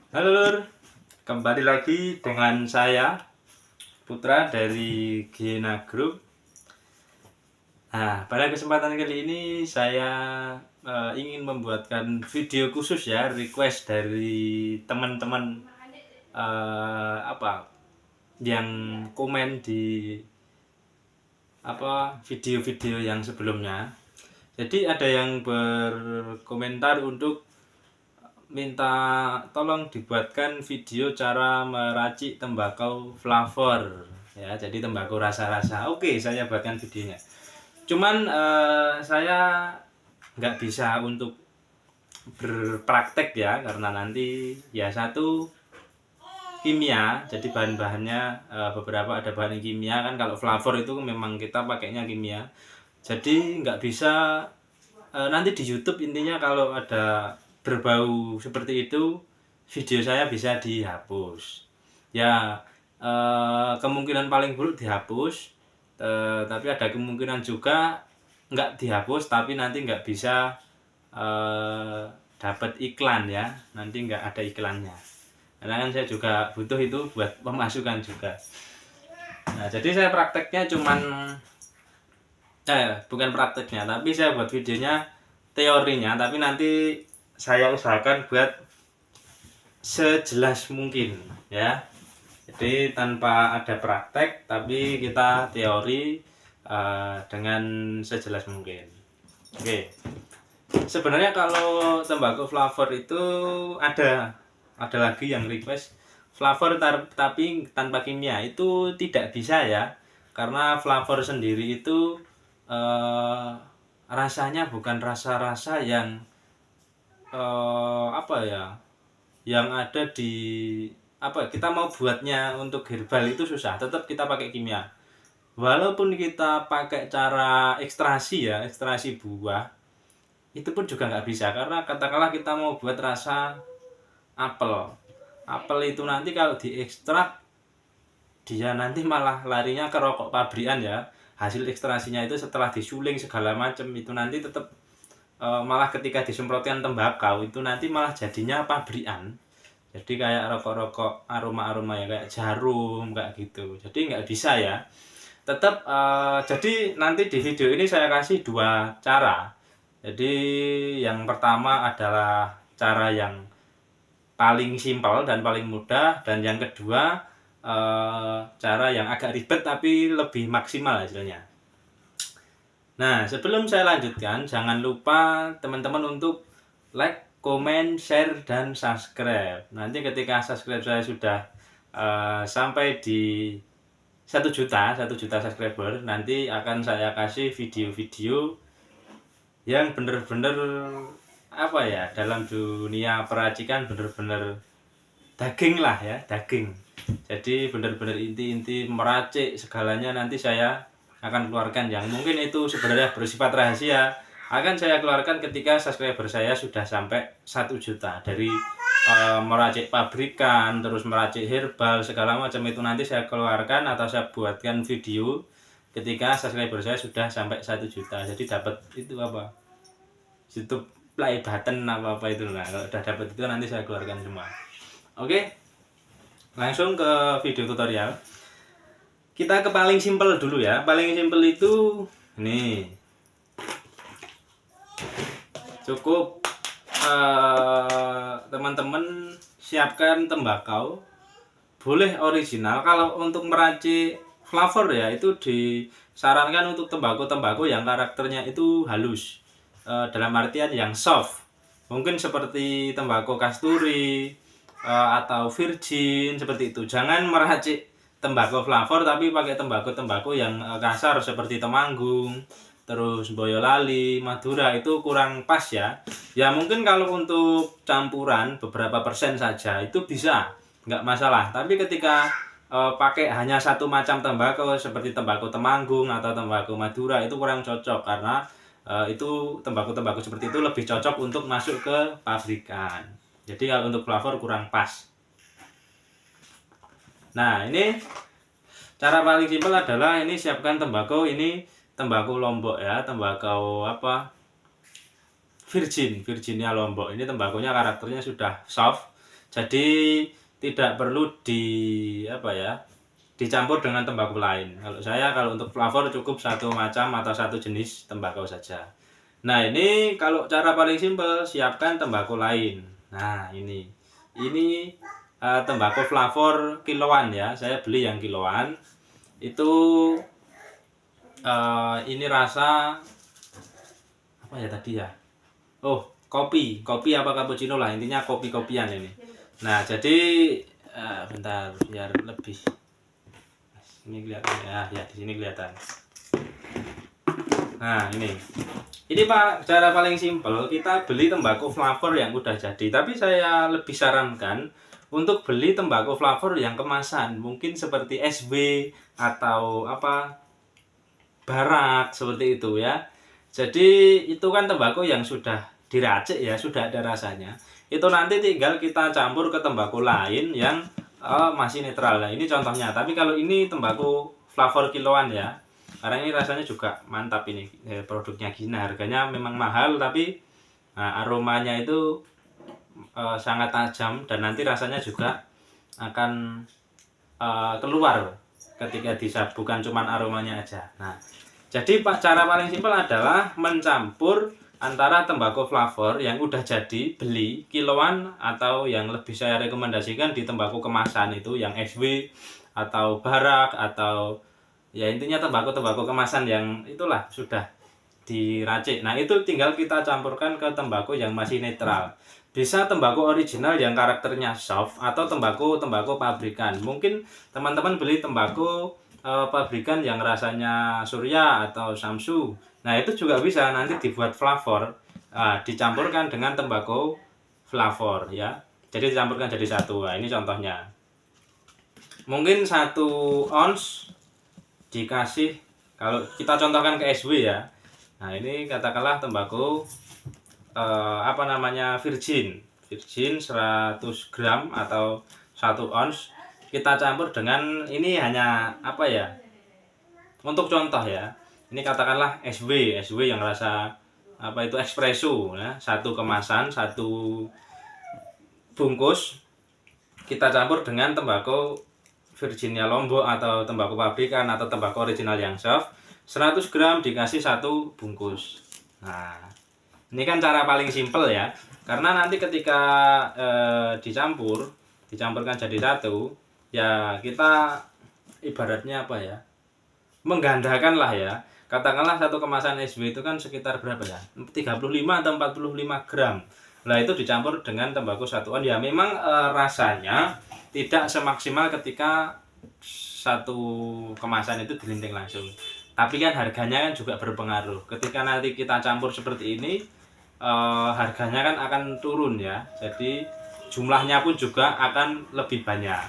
Halo Lur, kembali lagi dengan saya Putra dari Gina Group. Nah, pada kesempatan kali ini saya ingin membuatkan video khusus ya, request dari teman-teman apa yang komen di video-video yang sebelumnya. Jadi ada yang berkomentar untuk minta tolong dibuatkan video cara meracik tembakau flavor ya, jadi tembakau rasa-rasa. Oke, saya buatkan videonya. Cuman saya nggak bisa untuk berpraktek ya, karena nanti ya satu kimia, jadi bahan-bahannya beberapa ada bahan kimia kan. Kalau flavor itu memang kita pakainya kimia, jadi nggak bisa. Nanti di YouTube intinya kalau ada berbau seperti itu, video saya bisa dihapus ya. Kemungkinan paling buruk dihapus, tapi ada kemungkinan juga nggak dihapus tapi nanti nggak bisa dapat iklan ya, nanti nggak ada iklannya, karena kan saya juga butuh itu buat pemasukan juga. Nah, jadi saya prakteknya cuman bukan prakteknya, tapi saya buat videonya teorinya, tapi nanti saya usahakan buat sejelas mungkin ya. Jadi tanpa ada praktek, tapi kita teori dengan sejelas mungkin. Oke. Sebenarnya kalau tembakau flavor itu ada lagi yang request flavor tapi tanpa kimia, itu tidak bisa ya. Karena flavor sendiri itu rasanya bukan rasa-rasa yang apa ya, yang ada di kita mau buatnya untuk herbal itu susah, tetap kita pakai kimia. Walaupun kita pakai cara ekstrasi ya, ekstrasi buah, itu pun juga nggak bisa, karena katakanlah kita mau buat rasa apel. Apel itu nanti kalau diekstrak, dia nanti malah larinya ke rokok pabrikan ya. Hasil ekstrasinya itu setelah disuling segala macam itu nanti tetap malah ketika disemprotkan tembakau itu nanti malah jadinya pabrikan. Jadi kayak rokok-rokok aroma-aroma ya, kayak jarum kayak gitu. Jadi nggak bisa ya. Tetap jadi nanti di video ini saya kasih dua cara. Jadi yang pertama adalah cara yang paling simpel dan paling mudah, dan yang kedua cara yang agak ribet tapi lebih maksimal hasilnya. Nah, sebelum saya lanjutkan, jangan lupa teman-teman untuk like, comment, share, dan subscribe. Nanti ketika subscribe saya sudah sampai di 1 juta subscriber, nanti akan saya kasih video-video yang bener-bener apa ya, dalam dunia peracikan bener-bener daging lah ya, daging. Jadi bener-bener inti-inti meracik segalanya nanti saya akan keluarkan, yang mungkin itu sebenarnya bersifat rahasia akan saya keluarkan ketika subscriber saya sudah sampai 1 juta. Dari meracik pabrikan, terus meracik herbal segala macam itu nanti saya keluarkan atau saya buatkan video ketika subscriber saya sudah sampai 1 juta. Jadi dapat itu apa, YouTube play button apa itu. Nah, kalau udah dapat itu nanti saya keluarkan semua. Oke, langsung ke video tutorial. Kita ke paling simpel dulu ya. Paling simpel itu ini cukup teman-teman siapkan tembakau, boleh original. Kalau untuk meracik flavor ya, itu disarankan untuk tembakau yang karakternya itu halus, dalam artian yang soft, mungkin seperti tembakau kasturi atau virgin seperti itu. Jangan meracik tembakau flavor tapi pakai tembakau yang kasar seperti Temanggung, terus Boyolali, Madura, itu kurang pas ya. Ya mungkin kalau untuk campuran beberapa persen saja itu bisa, nggak masalah. Tapi ketika pakai hanya satu macam tembakau seperti tembakau Temanggung atau tembakau Madura, itu kurang cocok, karena itu tembakau seperti itu lebih cocok untuk masuk ke pabrikan. Jadi kalau untuk flavor kurang pas. Nah, ini cara paling simpel adalah ini, siapkan tembakau. Ini tembakau Lombok ya, tembakau Virginia Lombok. Ini tembakaunya karakternya sudah soft, Jadi tidak perlu dicampur dengan tembakau lain. Kalau untuk flavor cukup satu macam atau satu jenis tembakau saja. Nah, ini kalau cara paling simpel, siapkan tembakau lain. Nah, ini tembakau flavor kiloan ya. Saya beli yang kiloan. Itu ini rasa apa ya tadi ya? Oh, kopi apa cappuccino lah, intinya kopi-kopian ini. Nah, jadi bentar biar lebih. Ini kelihatan ya di sini kelihatan. Nah, ini Pak, cara paling simpel kita beli tembakau flavor yang udah jadi. Tapi saya lebih sarankan untuk beli tembakau flavor yang kemasan, mungkin seperti SB atau Barak seperti itu ya. Jadi itu kan tembakau yang sudah diracik ya, sudah ada rasanya. Itu nanti tinggal kita campur ke tembakau lain yang masih netral. Nah, ini contohnya. Tapi kalau ini tembakau flavor kiloan ya. Karena ini rasanya juga mantap ini produknya Gina. Harganya memang mahal tapi aromanya itu sangat tajam dan nanti rasanya juga akan keluar ketika disab, bukan cuma aromanya aja. Nah, jadi cara paling simpel adalah mencampur antara tembakau flavor yang udah jadi beli kiloan atau yang lebih saya rekomendasikan di tembakau kemasan itu yang SW atau Barak atau ya intinya tembakau kemasan yang itulah sudah diracik. Nah, itu tinggal kita campurkan ke tembakau yang masih netral. Bisa tembakau original yang karakternya soft atau tembakau pabrikan. Mungkin teman-teman beli tembakau pabrikan yang rasanya Surya atau Samsu. Nah, itu juga bisa nanti dibuat flavor, dicampurkan dengan tembakau flavor ya. Jadi dicampurkan jadi satu. Nah, ini contohnya. Mungkin 1 ons dikasih, kalau kita contohkan ke SW ya. Nah, ini katakanlah tembakau virgin 100 gram atau 1 ons. Kita campur dengan ini hanya untuk contoh ya. Ini katakanlah SW yang rasa espresso ya, satu kemasan, satu bungkus kita campur dengan tembakau Virginia Lombok atau tembakau pabrikan atau tembakau original yang soft. 100 gram dikasih satu bungkus. Nah, ini kan cara paling simpel ya. Karena nanti ketika dicampurkan jadi satu, ya kita ibaratnya menggandakan lah ya. Katakanlah satu kemasan SW itu kan sekitar berapa ya? 35 atau 45 gram. Nah, itu dicampur dengan tembakau 1 on ya memang rasanya tidak semaksimal ketika satu kemasan itu dilinting langsung. Tapi kan harganya kan juga berpengaruh. Ketika nanti kita campur seperti ini, harganya kan akan turun ya. Jadi jumlahnya pun juga akan lebih banyak.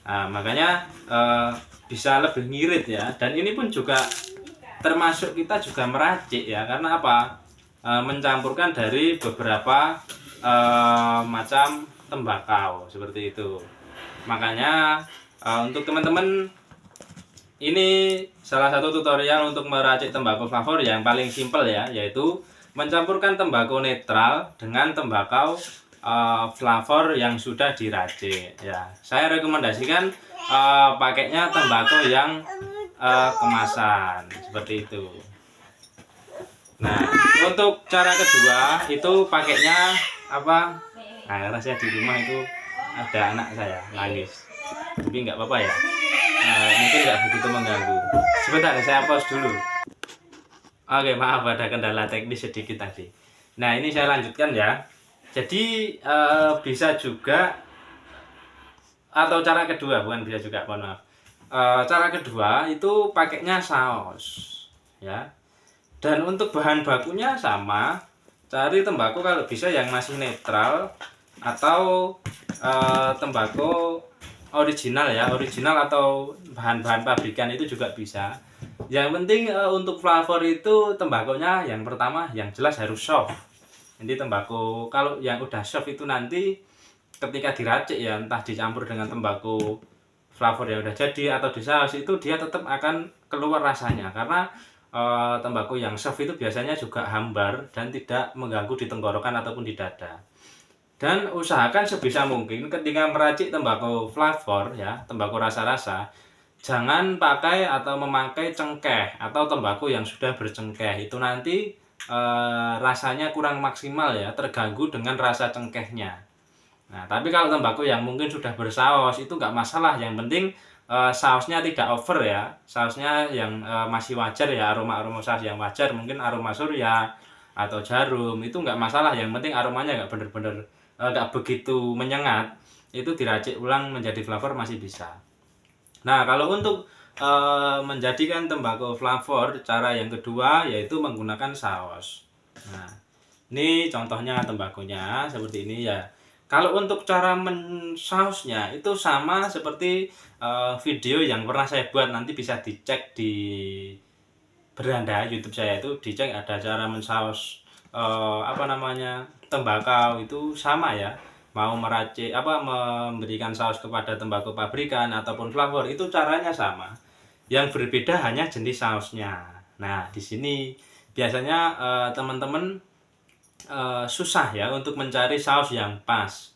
Nah, makanya bisa lebih ngirit ya. Dan ini pun juga termasuk kita juga meracik ya, karena mencampurkan dari beberapa macam tembakau seperti itu. Makanya untuk teman-teman, ini salah satu tutorial untuk meracik tembakau flavor yang paling simpel ya, yaitu mencampurkan tembakau netral dengan tembakau flavor yang sudah diracik ya. Saya rekomendasikan pakainya tembakau yang kemasan seperti itu. Nah, untuk cara kedua itu pakainya Nah, saya di rumah itu ada anak saya nangis, tapi nggak apa-apa ya. Mungkin nggak begitu mengganggu. Sebentar, saya pause dulu. Oke, maaf ada kendala teknis sedikit tadi. Nah, ini saya lanjutkan ya. Jadi bisa juga, atau cara kedua, bukan bisa juga, mohon maaf. Cara kedua itu pakainya saus ya. Dan untuk bahan bakunya sama, cari tembakau kalau bisa yang masih netral atau tembakau original ya, original atau bahan-bahan pabrikan itu juga bisa. Yang penting untuk flavor itu tembakaunya yang pertama yang jelas harus soft. Jadi tembakau kalau yang udah soft itu nanti ketika diracik ya, entah dicampur dengan tembakau flavor yang udah jadi atau di saus, itu dia tetap akan keluar rasanya, karena tembakau yang soft itu biasanya juga hambar dan tidak mengganggu di tenggorokan ataupun di dada. Dan usahakan sebisa mungkin ketika meracik tembakau flavor ya, tembakau rasa-rasa, jangan pakai atau memakai cengkeh atau tembakau yang sudah bercengkeh. Itu nanti rasanya kurang maksimal ya, terganggu dengan rasa cengkehnya. Nah, tapi kalau tembakau yang mungkin sudah bersaus itu nggak masalah. Yang penting sausnya tidak over ya. Sausnya yang masih wajar ya, aroma-aroma saus yang wajar. Mungkin aroma surya atau jarum itu nggak masalah. Yang penting aromanya nggak bener-bener nggak begitu menyengat. Itu diracik ulang menjadi flavor masih bisa. Nah, kalau untuk menjadikan tembakau flavor, cara yang kedua yaitu menggunakan saus. Nah, ini contohnya tembakonya seperti ini ya. Kalau untuk cara mensausnya itu sama seperti video yang pernah saya buat, nanti bisa dicek di beranda YouTube saya, itu dicek ada cara mensaus tembakau itu sama ya. Mau meracik memberikan saus kepada tembakau pabrikan ataupun flavor itu caranya sama. Yang berbeda hanya jenis sausnya. Nah, di sini biasanya teman-teman susah ya untuk mencari saus yang pas.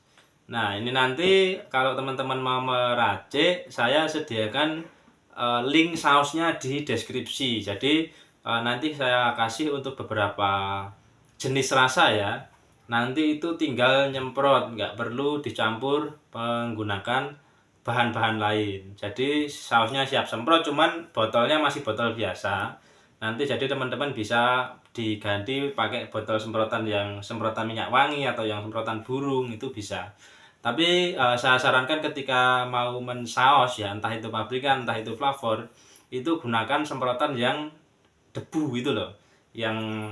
Nah, ini nanti kalau teman-teman mau meracik, saya sediakan link sausnya di deskripsi. Jadi nanti saya kasih untuk beberapa jenis rasa ya. Nanti itu tinggal nyemprot, nggak perlu dicampur menggunakan bahan-bahan lain. Jadi sausnya siap semprot, cuman botolnya masih botol biasa. Nanti jadi teman-teman bisa diganti pakai botol semprotan yang semprotan minyak wangi atau yang semprotan burung, itu bisa. Tapi saya sarankan ketika mau mensaus ya, entah itu pabrikan entah itu flavor, itu gunakan semprotan yang debu itu loh, yang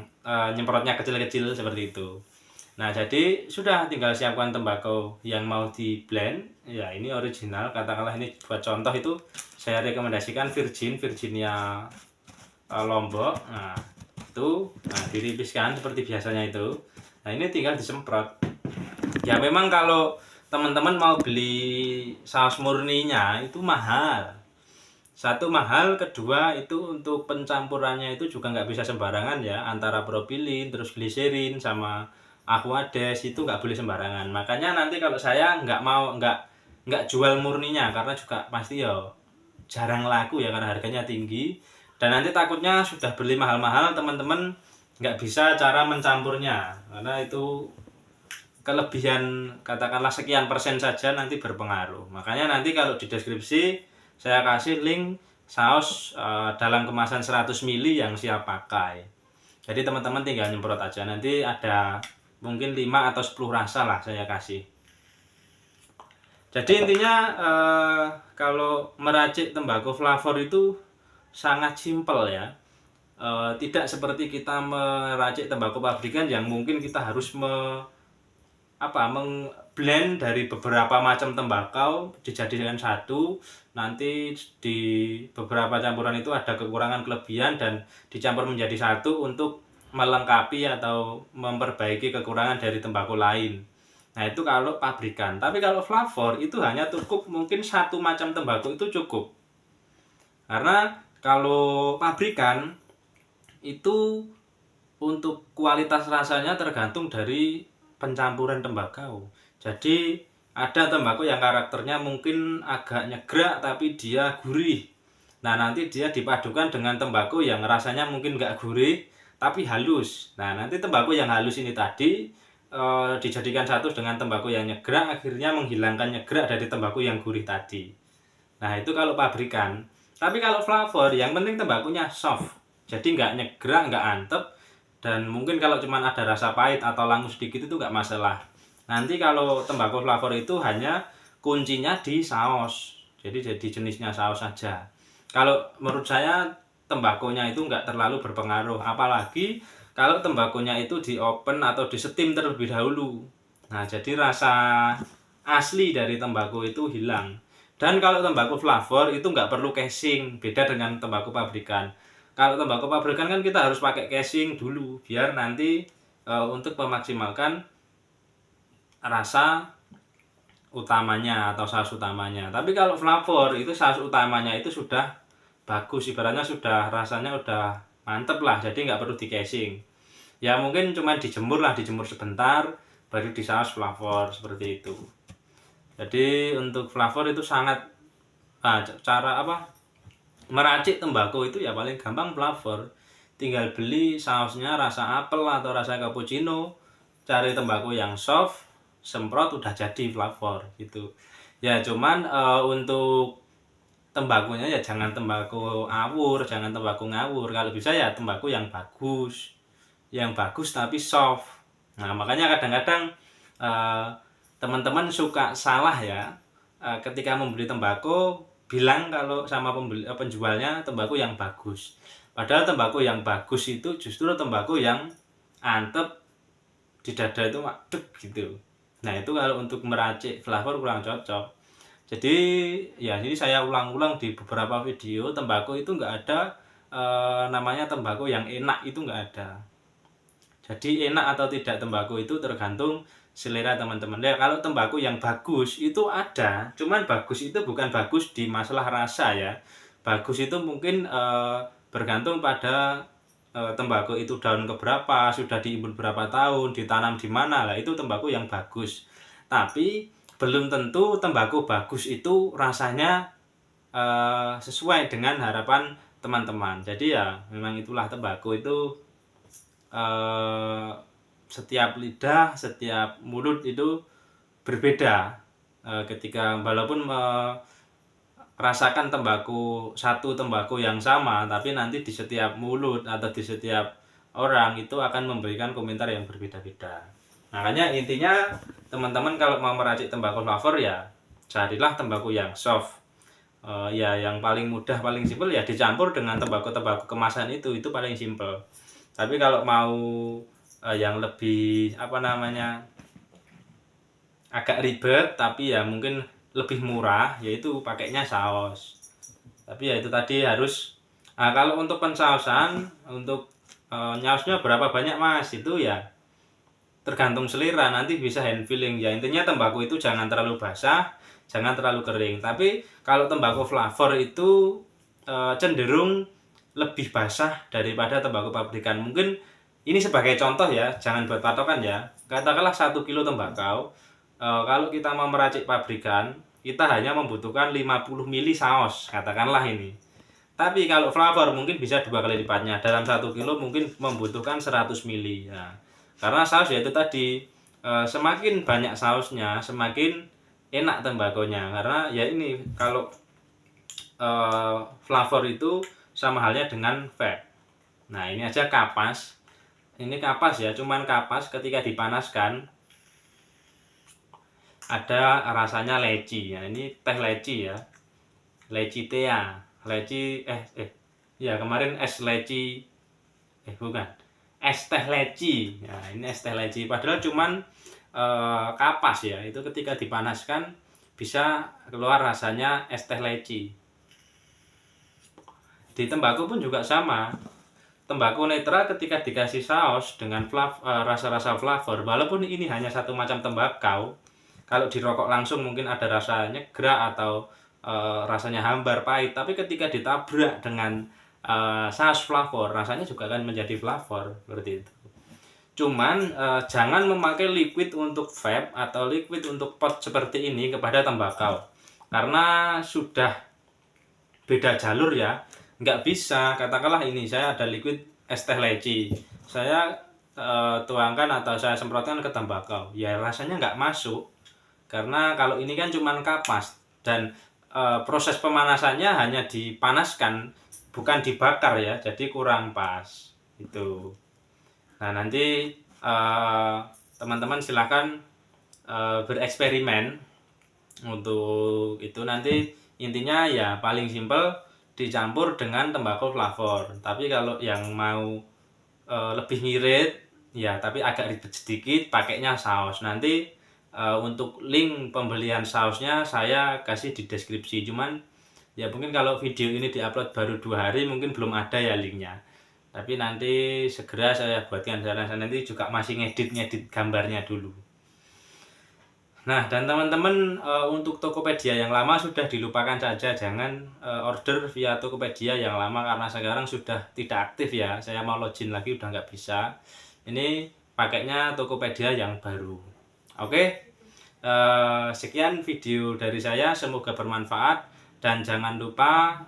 nyemprotnya kecil-kecil seperti itu. Nah, jadi sudah tinggal siapkan tembakau yang mau di blend ya. Ini original, katakanlah ini buat contoh itu saya rekomendasikan Virginia Lombok. Nah, itu ditipiskan seperti biasanya itu. Nah, ini tinggal disemprot. Ya memang kalau teman-teman mau beli saus murninya itu mahal. Satu mahal, kedua itu untuk pencampurannya itu juga nggak bisa sembarangan ya, antara propilin terus gliserin sama aquades itu nggak boleh sembarangan. Makanya nanti kalau saya nggak jual murninya, karena juga pasti ya jarang laku ya karena harganya tinggi, dan nanti takutnya sudah beli mahal-mahal teman-teman nggak bisa cara mencampurnya, karena itu kelebihan katakanlah sekian persen saja nanti berpengaruh. Makanya nanti kalau di deskripsi saya kasih link saus dalam kemasan 100 ml yang siap pakai. Jadi teman-teman tinggal nyemprot aja. Nanti ada mungkin 5 atau 10 rasa lah saya kasih. Jadi intinya kalau meracik tembakau flavor itu sangat simpel ya. Tidak seperti kita meracik tembakau pabrikan yang mungkin kita harus mengblend dari beberapa macam tembakau dijadikan satu. Nanti di beberapa campuran itu ada kekurangan kelebihan dan dicampur menjadi satu untuk melengkapi atau memperbaiki kekurangan dari tembakau lain. Nah, itu kalau pabrikan. Tapi kalau flavor itu hanya cukup mungkin satu macam tembakau itu cukup. Karena kalau pabrikan itu untuk kualitas rasanya tergantung dari pencampuran tembakau. Jadi ada tembakau yang karakternya mungkin agak nyegrak tapi dia gurih. Nah, nanti dia dipadukan dengan tembakau yang rasanya mungkin nggak gurih tapi halus. Nah, nanti tembakau yang halus ini tadi dijadikan satu dengan tembakau yang nyegrak, akhirnya menghilangkan nyegrak dari tembakau yang gurih tadi. Nah, itu kalau pabrikan. Tapi kalau flavor yang penting tembakunya soft. Jadi nggak nyegrak, nggak antep, dan mungkin kalau cuma ada rasa pahit atau langu sedikit itu nggak masalah. Nanti kalau tembakau flavor itu hanya kuncinya di saus. Jadi jenisnya saus saja. Kalau menurut saya tembakonya itu nggak terlalu berpengaruh, apalagi kalau tembakonya itu di open atau di steam terlebih dahulu. Nah, jadi rasa asli dari tembakau itu hilang. Dan kalau tembakau flavor itu nggak perlu casing, beda dengan tembakau pabrikan. Kalau tembakau pabrikan kan kita harus pakai casing dulu biar nanti untuk memaksimalkan rasa utamanya atau saus utamanya. Tapi kalau flavor itu saus utamanya itu sudah bagus, ibaratnya sudah rasanya udah mantep lah, jadi nggak perlu di casing. Ya mungkin cuma dijemur lah, dijemur sebentar, baru disaus flavor seperti itu. Jadi untuk flavor itu sangat cara meracik tembakau itu ya paling gampang flavor. Tinggal beli sausnya rasa apel atau rasa cappuccino, cari tembakau yang soft, semprot udah jadi flavor gitu. Ya cuman untuk tembakunya ya jangan tembakau awur, jangan tembakau ngawur. Kalau bisa ya tembakau yang bagus. Yang bagus tapi soft. Nah, makanya kadang-kadang teman-teman suka salah ya. Ketika membeli tembakau bilang kalau sama penjualnya tembakau yang bagus. Padahal tembakau yang bagus itu justru tembakau yang antep di dada itu madep gitu. Nah, itu kalau untuk meracik flavor kurang cocok. Jadi ya ini saya ulang-ulang di beberapa video, tembakau itu nggak ada namanya tembakau yang enak, itu nggak ada. Jadi enak atau tidak tembakau itu tergantung selera teman-teman. Ya, kalau tembakau yang bagus itu ada, cuman bagus itu bukan bagus di masalah rasa ya. Bagus itu mungkin bergantung pada tembakau itu daun keberapa, sudah diimbun berapa tahun, ditanam di mana lah, itu tembakau yang bagus. Tapi belum tentu tembakau bagus itu rasanya sesuai dengan harapan teman-teman. Jadi ya memang itulah tembakau itu setiap lidah, setiap mulut itu berbeda. Ketika walaupun rasakan satu tembakau yang sama, tapi nanti di setiap mulut atau di setiap orang itu akan memberikan komentar yang berbeda-beda. Makanya intinya teman-teman kalau mau meracik tembakau flavor ya carilah tembakau yang soft. Ya yang paling mudah, paling simpel ya dicampur dengan tembakau kemasan itu paling simpel. Tapi kalau mau yang lebih agak ribet tapi ya mungkin lebih murah, yaitu pakainya saus. Tapi ya itu tadi harus kalau untuk pensausan, untuk nyausnya berapa banyak Mas, itu ya tergantung selera, nanti bisa hand filling ya. Intinya tembakau itu jangan terlalu basah, jangan terlalu kering. Tapi kalau tembakau flavor itu cenderung lebih basah daripada tembakau pabrikan. Mungkin ini sebagai contoh ya, jangan buat patokan ya. Katakanlah 1 kilo tembakau, kalau kita mau meracik pabrikan, kita hanya membutuhkan 50 mili saus, katakanlah ini. Tapi kalau flavor mungkin bisa 2 kali lipatnya. Dalam 1 kilo mungkin membutuhkan 100 mili. Nah, karena saus ya itu tadi, semakin banyak sausnya semakin enak tembakonya. Karena ya ini kalau flavor itu sama halnya dengan vape. Nah, ini aja kapas. Ini kapas ya, cuman kapas ketika dipanaskan ada rasanya leci. Nah, ini teh leci ya. Leci tea, leci ya kemarin es leci bukan. Es teh leci. Nah, ini es teh leci padahal cuman kapas ya. Itu ketika dipanaskan bisa keluar rasanya es teh leci. Di tembakau pun juga sama. Tembakau netral ketika dikasih saus dengan rasa-rasa flavor, walaupun ini hanya satu macam tembakau, kalau dirokok langsung mungkin ada rasa nyegrak atau rasanya hambar, pahit, tapi ketika ditabrak dengan saus flavor, rasanya juga akan menjadi flavor seperti itu. Cuman jangan memakai liquid untuk vape atau liquid untuk pot seperti ini kepada tembakau, karena sudah beda jalur ya. Nggak bisa, katakanlah ini saya ada liquid es teh leci, saya tuangkan atau saya semprotkan ke tembakau, ya rasanya nggak masuk. Karena kalau ini kan cuman kapas dan proses pemanasannya hanya dipanaskan, bukan dibakar ya, jadi kurang pas itu. Nah, nanti teman-teman silahkan bereksperimen untuk itu. Nanti intinya ya paling simpel dicampur dengan tembakau flavor. Tapi kalau yang mau lebih ngirit ya tapi agak ribet sedikit, pakainya saus. Nanti untuk link pembelian sausnya saya kasih di deskripsi. Cuman ya mungkin kalau video ini diupload baru 2 hari mungkin belum ada ya linknya. Tapi nanti segera saya buatkan. Saya nanti juga masih ngedit gambarnya dulu. Nah, dan teman-teman untuk Tokopedia yang lama sudah dilupakan saja, jangan order via Tokopedia yang lama karena sekarang sudah tidak aktif ya. Saya mau login lagi udah nggak bisa. Ini pakainya Tokopedia yang baru. Oke, sekian video dari saya, semoga bermanfaat, dan jangan lupa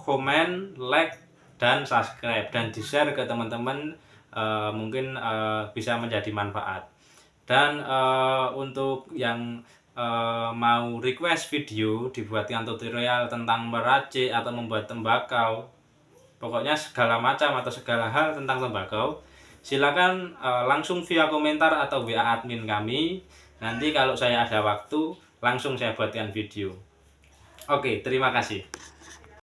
komen, like, dan subscribe, dan di-share ke teman-teman, mungkin bisa menjadi manfaat. Dan untuk yang mau request video dibuatkan tutorial tentang meracik atau membuat tembakau, pokoknya segala macam atau segala hal tentang tembakau, silakan langsung via komentar atau WA admin kami. Nanti kalau saya ada waktu, langsung saya buatkan video. Oke, terima kasih.